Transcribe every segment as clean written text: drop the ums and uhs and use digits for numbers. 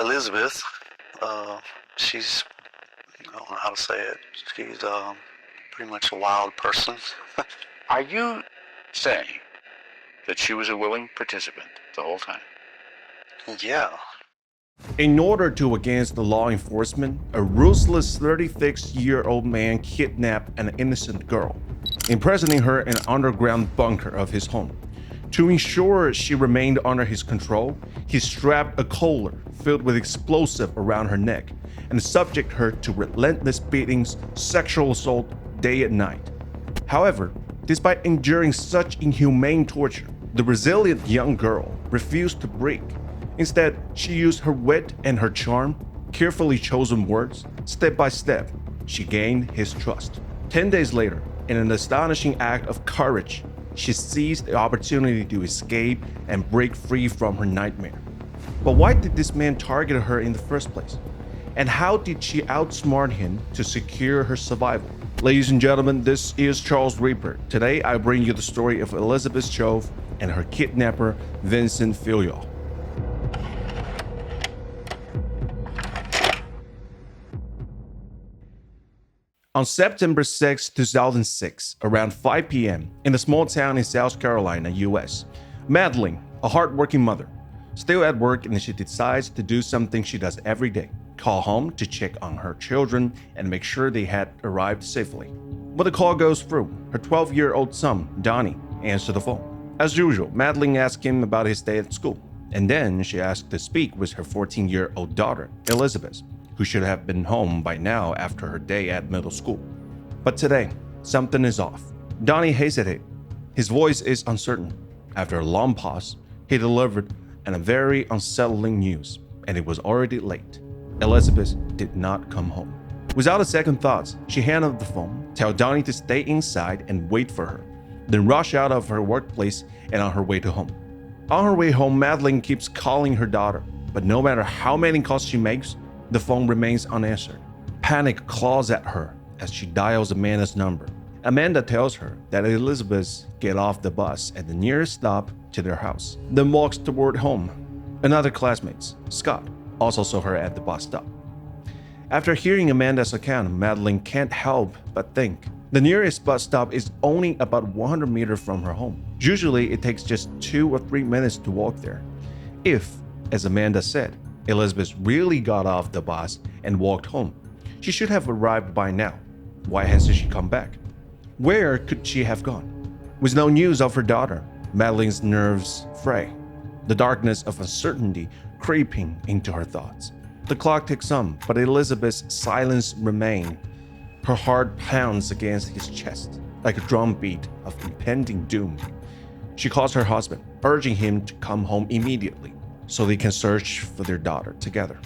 Elizabeth, she's, I don't know how to say it. She's pretty much a wild person. Are you saying that she was a willing participant the whole time? Yeah. In order to against the law enforcement, a ruthless 36-year-old man kidnapped an innocent girl, imprisoning her in an underground bunker of his home. To ensure she remained under his control, he strapped a collar filled with explosive around her neck and subjected her to relentless beatings, sexual assault day and night. However, despite enduring such inhumane torture, the resilient young girl refused to break. Instead, she used her wit and her charm, carefully chosen words, step by step. She gained his trust. 10 days later, in an astonishing act of courage, she seized the opportunity to escape and break free from her nightmare. But why did this man target her in the first place? And how did she outsmart him to secure her survival? Ladies and gentlemen, this is Charles Reaper. Today, I bring you the story of Elizabeth Shoaf and her kidnapper, Vincent Filial. On September 6, 2006, around 5 p.m., in a small town in South Carolina, US, Madeline, a hardworking mother, still at work, and she decides to do something she does every day: call home to check on her children and make sure they had arrived safely. When the call goes through, her 12-year-old son, Donnie, answers the phone. As usual, Madeline asks him about his day at school, and then she asks to speak with her 14-year-old daughter, Elizabeth, who should have been home by now after her day at middle school. But today, something is off. Donnie hesitated. His voice is uncertain. After a long pause, he delivered a very unsettling news, and it was already late. Elizabeth did not come home. Without a second thought, she handed up the phone, told Donnie to stay inside and wait for her, then rushed out of her workplace and on her way to home. On her way home, Madeline keeps calling her daughter, but no matter how many calls she makes, the phone remains unanswered. Panic claws at her as she dials Amanda's number. Amanda tells her that Elizabeth get off the bus at the nearest stop to their house, then walks toward home. Another classmate, Scott, also saw her at the bus stop. After hearing Amanda's account, Madeline can't help but think the nearest bus stop is only about 100 meters from her home. Usually, it takes just 2 or 3 minutes to walk there. If, as Amanda said, Elizabeth really got off the bus and walked home, she should have arrived by now. Why hasn't she come back? Where could she have gone? With no news of her daughter, Madeline's nerves fray, the darkness of uncertainty creeping into her thoughts. The clock ticks on, but Elizabeth's silence remains. Her heart pounds against his chest like a drumbeat of impending doom. She calls her husband, urging him to come home immediately so they can search for their daughter together.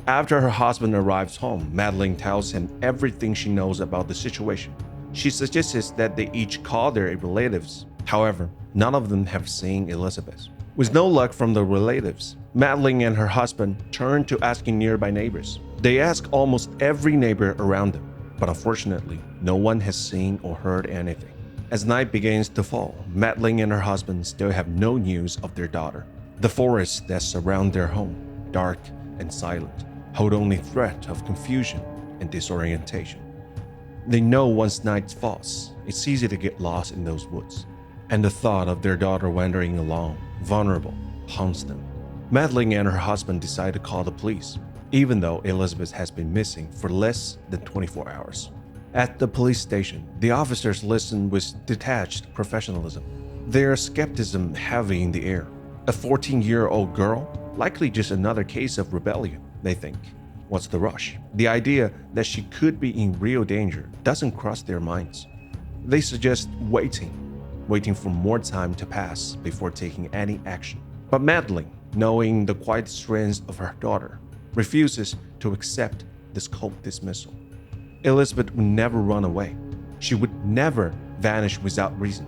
After her husband arrives home, Madeline tells him everything she knows about the situation. She suggests that they each call their relatives. However, none of them have seen Elizabeth. With no luck from the relatives, Madeline and her husband turn to asking nearby neighbors. They ask almost every neighbor around them, but unfortunately, no one has seen or heard anything. As night begins to fall, Madeline and her husband still have no news of their daughter. The forests that surround their home, dark and silent, hold only threat of confusion and disorientation. They know once night falls, it's easy to get lost in those woods, and the thought of their daughter wandering alone, vulnerable, haunts them. Madeline and her husband decide to call the police, even though Elizabeth has been missing for less than 24 hours. At the police station, the officers listen with detached professionalism, their skepticism heavy in the air. A 14-year-old girl? Likely just another case of rebellion, they think. What's the rush? The idea that she could be in real danger doesn't cross their minds. They suggest waiting for more time to pass before taking any action. But Madeline, knowing the quiet strength of her daughter, refuses to accept this cold dismissal. Elizabeth would never run away. She would never vanish without reason.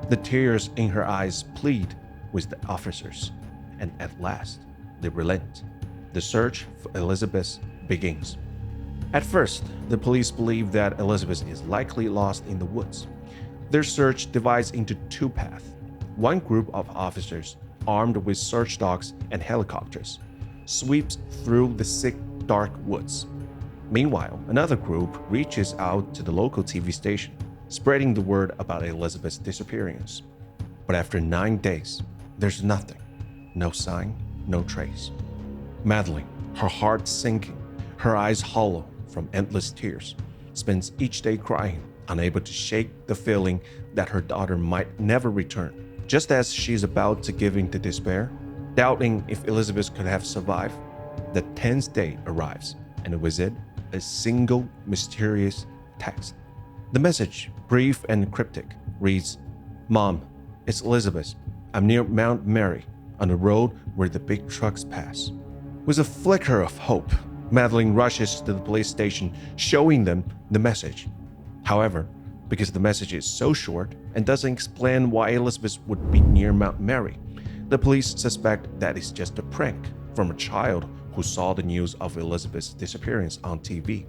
The tears in her eyes plead with the officers, and at last, they relent. The search for Elizabeth begins. At first, the police believe that Elizabeth is likely lost in the woods. Their search divides into 2 paths. One group of officers, armed with search dogs and helicopters, sweeps through the thick, dark woods. Meanwhile, another group reaches out to the local TV station, spreading the word about Elizabeth's disappearance. But after 9 days, there's nothing. No sign, no trace. Madeline, her heart sinking, her eyes hollow from endless tears, spends each day crying, unable to shake the feeling that her daughter might never return. Just as she's about to give in to despair, doubting if Elizabeth could have survived, the 10th day arrives, and with it, a single mysterious text. The message, brief and cryptic, reads, "Mom, it's Elizabeth. I'm near Mount Mary, on the road where the big trucks pass." With a flicker of hope, Madeline rushes to the police station, showing them the message. However, because the message is so short and doesn't explain why Elizabeth would be near Mount Mary, the police suspect that it's just a prank from a child who saw the news of Elizabeth's disappearance on TV.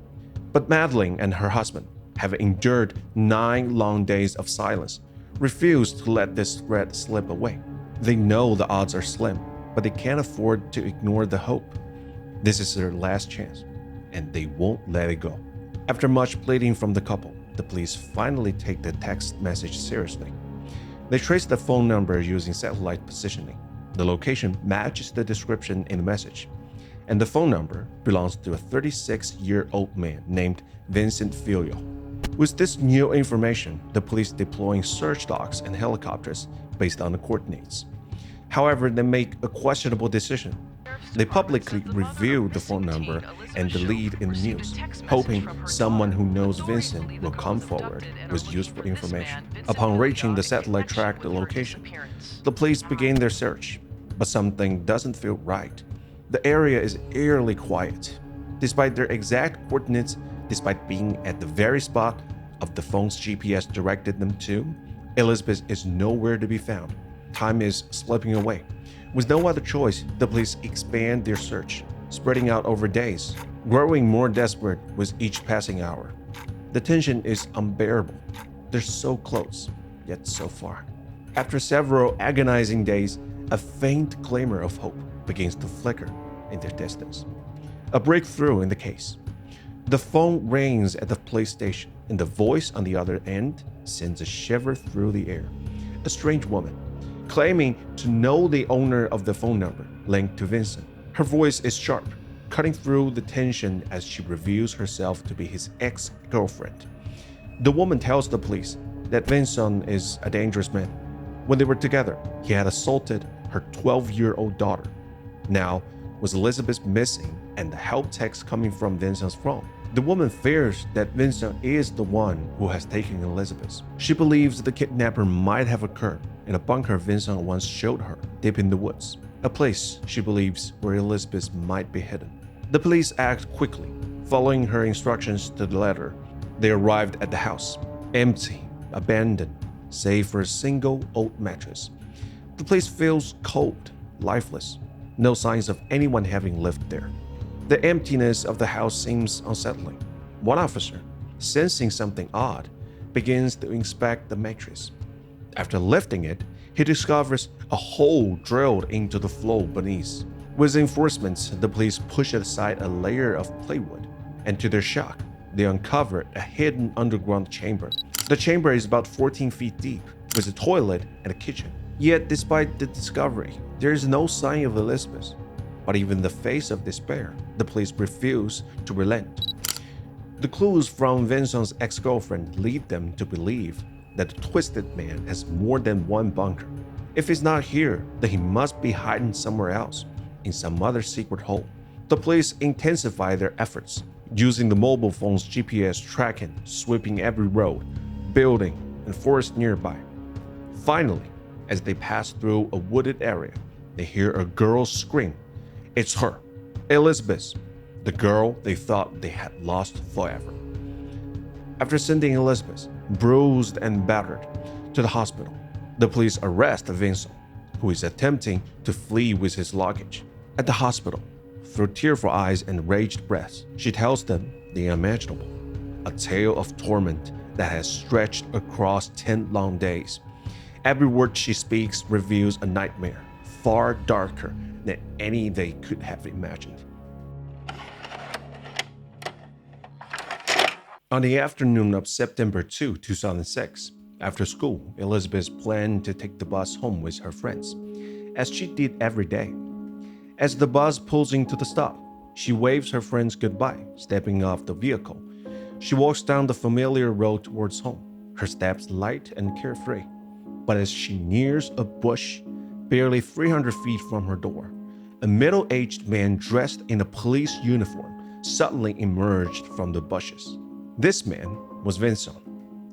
But Madeline and her husband have endured 9 long days of silence, refuse to let this threat slip away. They know the odds are slim, but they can't afford to ignore the hope. This is their last chance, and they won't let it go. After much pleading from the couple, the police finally take the text message seriously. They trace the phone number using satellite positioning. The location matches the description in the message, and the phone number belongs to a 36-year-old man named Vincent Filio. With this new information, the police deploying search dogs and helicopters based on the coordinates. However, they make a questionable decision. They publicly reveal the phone number and the lead in the news, hoping someone who knows Vincent will come forward with useful information. Upon reaching the satellite-tracked location, the police begin their search, but something doesn't feel right. The area is eerily quiet. Despite their exact coordinates, despite being at the very spot of the phone's GPS directed them to, Elizabeth is nowhere to be found. Time is slipping away. With no other choice, the police expand their search, spreading out over days, growing more desperate with each passing hour. The tension is unbearable. They're so close, yet so far. After several agonizing days, a faint glimmer of hope begins to flicker in the distance. A breakthrough in the case. The phone rings at the police station, and the voice on the other end sends a shiver through the air. A strange woman, claiming to know the owner of the phone number linked to Vincent. Her voice is sharp, cutting through the tension as she reveals herself to be his ex-girlfriend. The woman tells the police that Vincent is a dangerous man. When they were together, he had assaulted her 12-year-old daughter. Now, with Elizabeth missing and the help text coming from Vincent's phone, the woman fears that Vincent is the one who has taken Elizabeth. She believes the kidnapper might have occurred in a bunker Vincent once showed her deep in the woods, a place she believes where Elizabeth might be hidden. The police act quickly, following her instructions to the letter. They arrived at the house, empty, abandoned, save for a single old mattress. The place feels cold, lifeless, no signs of anyone having lived there. The emptiness of the house seems unsettling. One officer, sensing something odd, begins to inspect the mattress. After lifting it, he discovers a hole drilled into the floor beneath. With reinforcements, the police push aside a layer of plywood, and to their shock, they uncover a hidden underground chamber. The chamber is about 14 feet deep, with a toilet and a kitchen. Yet, despite the discovery, there is no sign of Elizabeth. But even in the face of despair, the police refuse to relent. The clues from Vincent's ex-girlfriend lead them to believe that the twisted man has more than one bunker. If he's not here, then he must be hiding somewhere else, in some other secret hole. The police intensify their efforts, using the mobile phone's GPS tracking, sweeping every road, building, and forest nearby. Finally, as they pass through a wooded area, they hear a girl scream. It's her, Elizabeth, the girl they thought they had lost forever. After sending Elizabeth, bruised and battered, to the hospital, the police arrest Vincent, who is attempting to flee with his luggage. At the hospital, through tearful eyes and raged breaths, she tells them the unimaginable, a tale of torment that has stretched across 10 long days. Every word she speaks reveals a nightmare, far darker than any they could have imagined. On the afternoon of September 2, 2006, after school, Elizabeth planned to take the bus home with her friends, as she did every day. As the bus pulls into the stop, she waves her friends goodbye, stepping off the vehicle. She walks down the familiar road towards home, her steps light and carefree. But as she nears a bush, barely 300 feet from her door, a middle-aged man dressed in a police uniform suddenly emerged from the bushes. This man was Vincent.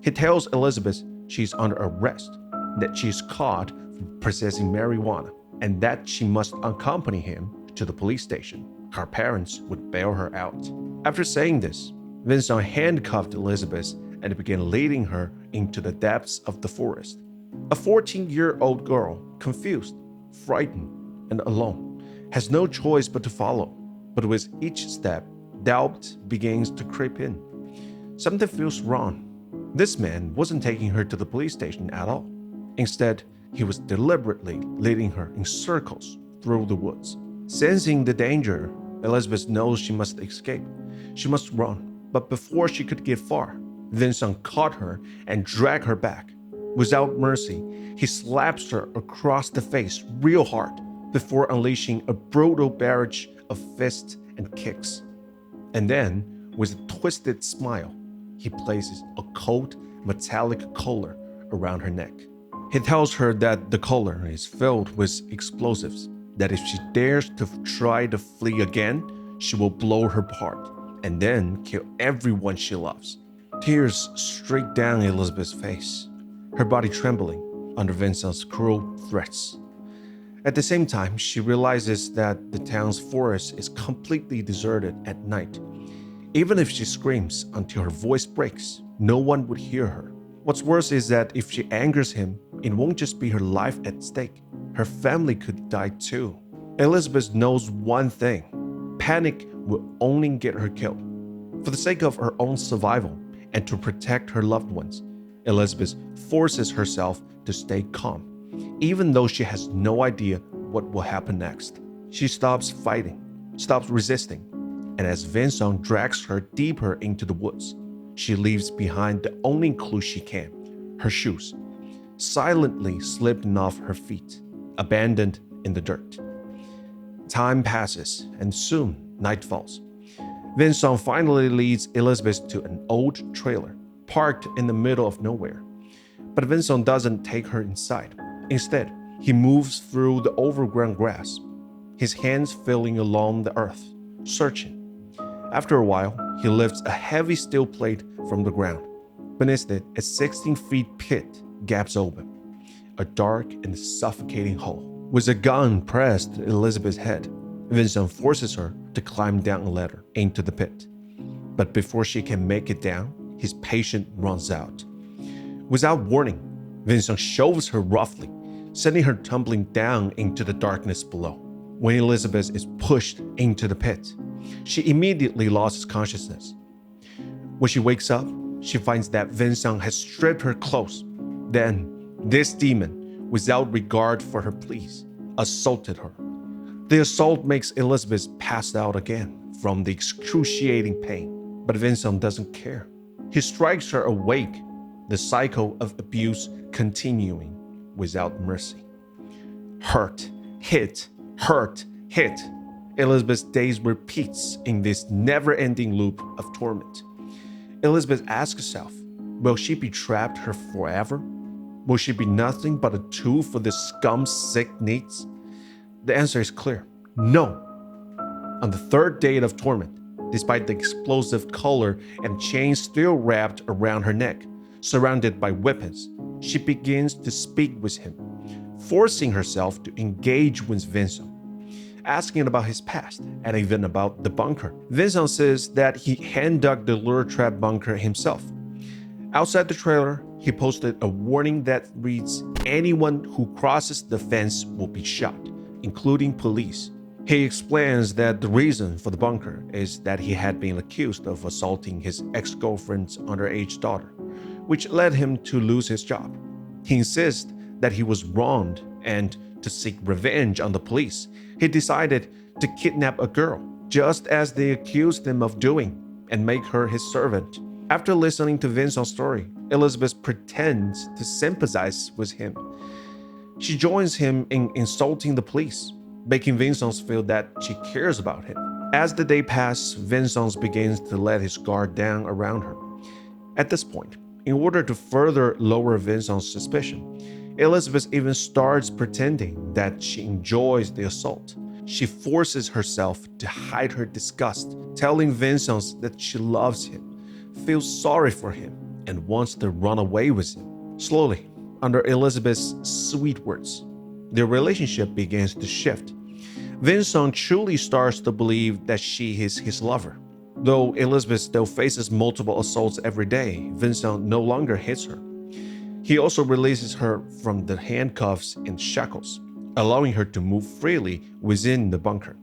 He tells Elizabeth she's under arrest, that she's caught for possessing marijuana, and that she must accompany him to the police station. Her parents would bail her out. After saying this, Vincent handcuffed Elizabeth and began leading her into the depths of the forest. A 14-year-old girl, confused, frightened, and alone, has no choice but to follow. But with each step, doubt begins to creep in. Something feels wrong. This man wasn't taking her to the police station at all. Instead, he was deliberately leading her in circles through the woods. Sensing the danger, Elizabeth knows she must escape. She must run. But before she could get far, Vincent caught her and dragged her back. Without mercy, he slaps her across the face real hard before unleashing a brutal barrage of fists and kicks. And then, with a twisted smile, he places a cold, metallic collar around her neck. He tells her that the collar is filled with explosives, that if she dares to try to flee again, she will blow her apart and then kill everyone she loves. Tears streak down Elizabeth's face, her body trembling under Vincent's cruel threats. At the same time, she realizes that the town's forest is completely deserted at night. Even if she screams until her voice breaks, no one would hear her. What's worse is that if she angers him, it won't just be her life at stake. Her family could die too. Elizabeth knows one thing: panic will only get her killed. For the sake of her own survival and to protect her loved ones, Elizabeth forces herself to stay calm, even though she has no idea what will happen next. She stops fighting, stops resisting, and as Vincent drags her deeper into the woods, she leaves behind the only clue she can: her shoes, silently slipping off her feet, abandoned in the dirt. Time passes, and soon night falls. Vincent finally leads Elizabeth to an old trailer, parked in the middle of nowhere. But Vincent doesn't take her inside. Instead, he moves through the overgrown grass, his hands feeling along the earth, searching. After a while, he lifts a heavy steel plate from the ground. Beneath it, a 16-foot pit gaps open, a dark and suffocating hole. With a gun pressed to Elizabeth's head, Vincent forces her to climb down a ladder into the pit. But before she can make it down, his patience runs out. Without warning, Vincent shoves her roughly, sending her tumbling down into the darkness below. When Elizabeth is pushed into the pit, she immediately loses consciousness. When she wakes up, she finds that Vincent has stripped her clothes. Then, this demon, without regard for her pleas, assaulted her. The assault makes Elizabeth pass out again from the excruciating pain, but Vincent doesn't care. He strikes her awake, the cycle of abuse continuing without mercy. Hurt, hit, hurt, hit. Elizabeth's days repeats in this never-ending loop of torment. Elizabeth asks herself, will she be trapped here forever? Will she be nothing but a tool for this scum's sick needs? The answer is clear: no. On the third day of torment, despite the explosive collar and chain still wrapped around her neck, surrounded by weapons, she begins to speak with him, forcing herself to engage with Vincent, asking about his past and even about the bunker. Vincent says that he hand-dug the lure trap bunker himself. Outside the trailer, he posted a warning that reads, "Anyone who crosses the fence will be shot, including police." He explains that the reason for the bunker is that he had been accused of assaulting his ex-girlfriend's underage daughter, which led him to lose his job. He insists that he was wronged and to seek revenge on the police, he decided to kidnap a girl, just as they accused him of doing, and make her his servant. After listening to Vincent's story, Elizabeth pretends to sympathize with him. She joins him in insulting the police, making Vincent feel that she cares about him. As the day passes, Vincent begins to let his guard down around her. At this point, in order to further lower Vincent's suspicion, Elizabeth even starts pretending that she enjoys the assault. She forces herself to hide her disgust, telling Vincent that she loves him, feels sorry for him, and wants to run away with him. Slowly, under Elizabeth's sweet words, their relationship begins to shift. Vincent truly starts to believe that she is his lover. Though Elizabeth still faces multiple assaults every day, Vincent no longer hits her. He also releases her from the handcuffs and shackles, allowing her to move freely within the bunker.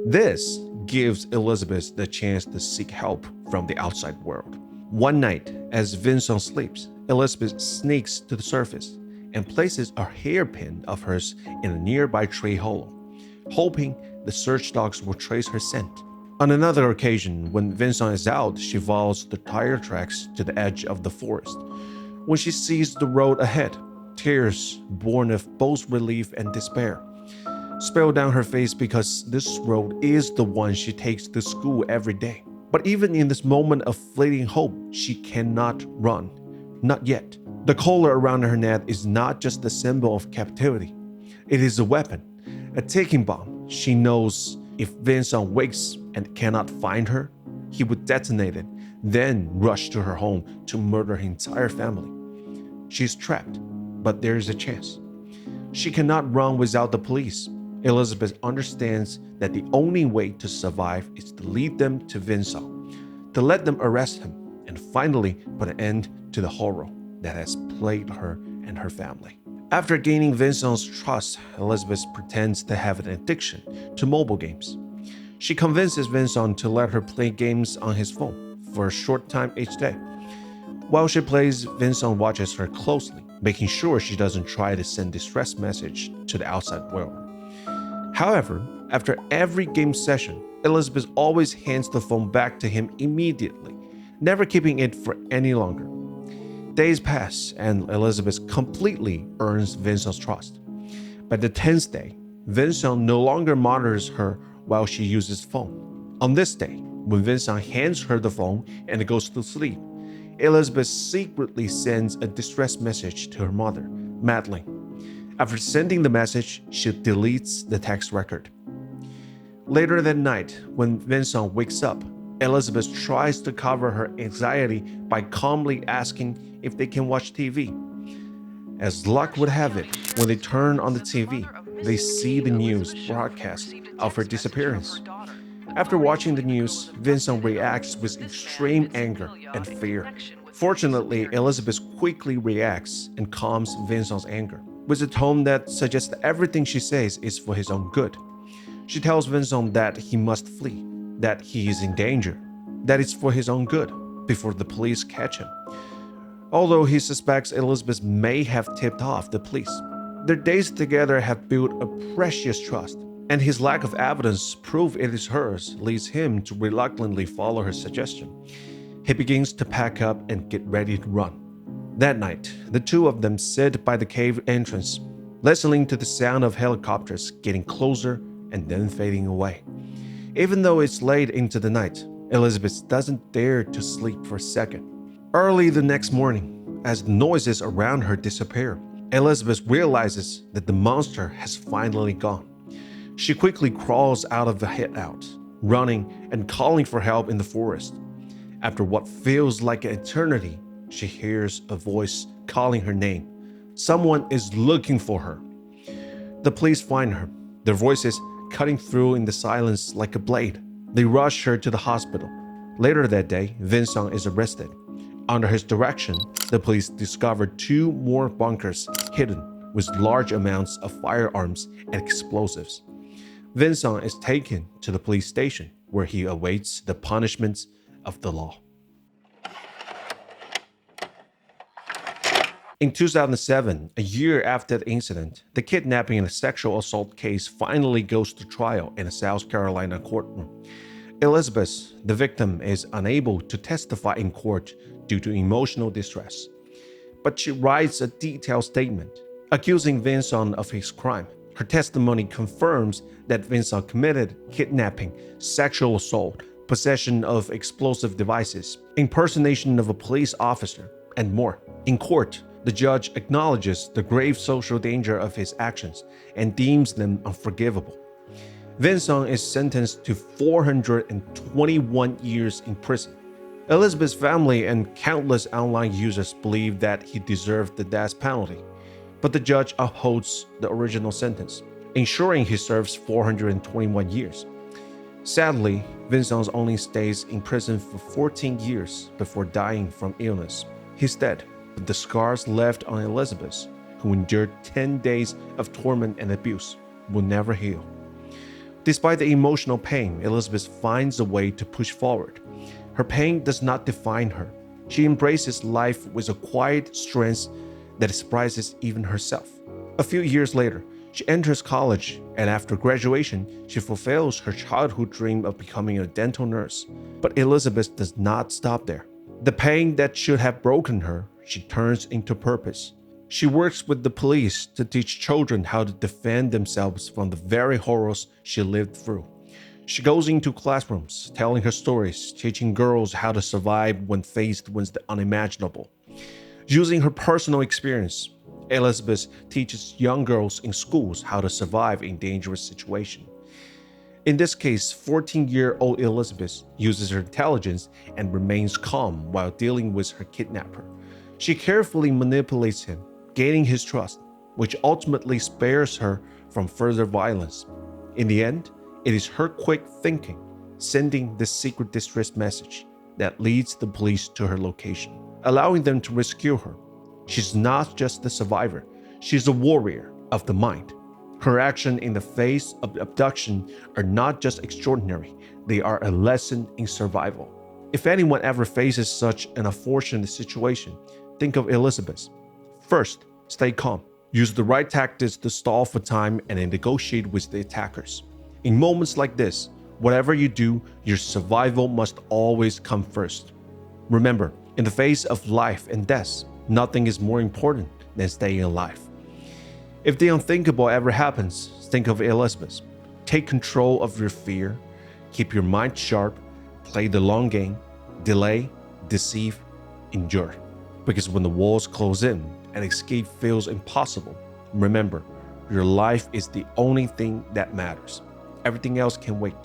This gives Elizabeth the chance to seek help from the outside world. One night, as Vincent sleeps, Elizabeth sneaks to the surface and places a hairpin of hers in a nearby tree hollow, hoping the search dogs will trace her scent. On another occasion, when Vincent is out, she follows the tire tracks to the edge of the forest. When she sees the road ahead, tears, born of both relief and despair, spill down her face because this road is the one she takes to school every day. But even in this moment of fleeting hope, she cannot run. Not yet. The collar around her neck is not just a symbol of captivity. It is a weapon, a ticking bomb. She knows if Vincent wakes and cannot find her, he would detonate it, then rush to her home to murder her entire family. She is trapped, but there is a chance. She cannot run without the police. Elizabeth understands that the only way to survive is to lead them to Vincent, to let them arrest him, and finally put an end to the horror that has plagued her and her family. After gaining Vincent's trust, Elizabeth pretends to have an addiction to mobile games. She convinces Vincent to let her play games on his phone for a short time each day. While she plays, Vincent watches her closely, making sure she doesn't try to send distress message to the outside world. However, after every game session, Elizabeth always hands the phone back to him immediately, never keeping it for any longer. Days pass, and Elizabeth completely earns Vincent's trust. By the 10th day, Vincent no longer monitors her while she uses the phone. On this day, when Vincent hands her the phone and goes to sleep, Elizabeth secretly sends a distress message to her mother, Madeline. After sending the message, she deletes the text record. Later that night, when Vincent wakes up, Elizabeth tries to cover her anxiety by calmly asking if they can watch TV. As luck would have it, when they turn on the TV, they see the news broadcast of her disappearance. After watching the news, Vincent reacts with extreme anger and fear. Fortunately, Elizabeth quickly reacts and calms Vincent's anger, with a tone that suggests that everything she says is for his own good. She tells Vincent that he must flee, that he is in danger, that it's for his own good, before the police catch him. Although he suspects Elizabeth may have tipped off the police, their days together have built a precious trust, and his lack of evidence proof it is hers leads him to reluctantly follow her suggestion. He begins to pack up and get ready to run. That night, the two of them sit by the cave entrance, listening to the sound of helicopters getting closer and then fading away. Even though it's late into the night, Elizabeth doesn't dare to sleep for a second. Early the next morning, as the noises around her disappear, Elizabeth realizes that the monster has finally gone. She quickly crawls out of the hideout, running and calling for help in the forest. After what feels like an eternity, she hears a voice calling her name. Someone is looking for her. The police find her, their voices cutting through in the silence like a blade. They rush her to the hospital. Later that day, Vincent is arrested. Under his direction, the police discovered 2 more bunkers hidden with large amounts of firearms and explosives. Vincent is taken to the police station where he awaits the punishments of the law. In 2007, a year after the incident, the kidnapping and sexual assault case finally goes to trial in a South Carolina courtroom. Elizabeth, the victim, is unable to testify in court due to emotional distress. But she writes a detailed statement accusing Vincent of his crime. Her testimony confirms that Vincent committed kidnapping, sexual assault, possession of explosive devices, impersonation of a police officer, and more. In court, the judge acknowledges the grave social danger of his actions and deems them unforgivable. Vincent is sentenced to 421 years in prison. Elizabeth's family and countless online users believe that he deserved the death penalty, but the judge upholds the original sentence, ensuring he serves 421 years. Sadly, Vincent only stays in prison for 14 years before dying from illness. He's dead, but the scars left on Elizabeth, who endured 10 days of torment and abuse, will never heal. Despite the emotional pain, Elizabeth finds a way to push forward. Her pain does not define her. She embraces life with a quiet strength that surprises even herself. A few years later, she enters college, and after graduation, she fulfills her childhood dream of becoming a dental nurse. But Elizabeth does not stop there. The pain that should have broken her, she turns into purpose. She works with the police to teach children how to defend themselves from the very horrors she lived through. She goes into classrooms, telling her stories, teaching girls how to survive when faced with the unimaginable. Using her personal experience, Elizabeth teaches young girls in schools how to survive in dangerous situations. In this case, 14-year-old Elizabeth uses her intelligence and remains calm while dealing with her kidnapper. She carefully manipulates him, gaining his trust, which ultimately spares her from further violence. In the end, it is her quick thinking, sending the secret distress message, that leads the police to her location, allowing them to rescue her. She's not just a survivor, she's a warrior of the mind. Her actions in the face of abduction are not just extraordinary, they are a lesson in survival. If anyone ever faces such an unfortunate situation, think of Elizabeth. First, stay calm. Use the right tactics to stall for time and then negotiate with the attackers. In moments like this, whatever you do, your survival must always come first. Remember, in the face of life and death, nothing is more important than staying alive. If the unthinkable ever happens, think of Elizabeth. Take control of your fear, keep your mind sharp, play the long game, delay, deceive, endure. Because when the walls close in and escape feels impossible, remember, your life is the only thing that matters. Everything else can wait.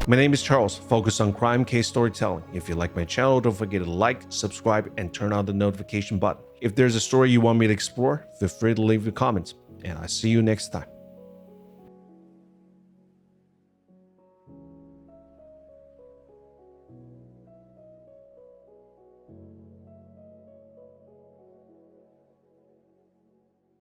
My name is Charles, focused on crime case storytelling. If you like my channel, don't forget to like, subscribe, and turn on the notification button. If there's a story you want me to explore, feel free to leave your comments, and I'll see you next time.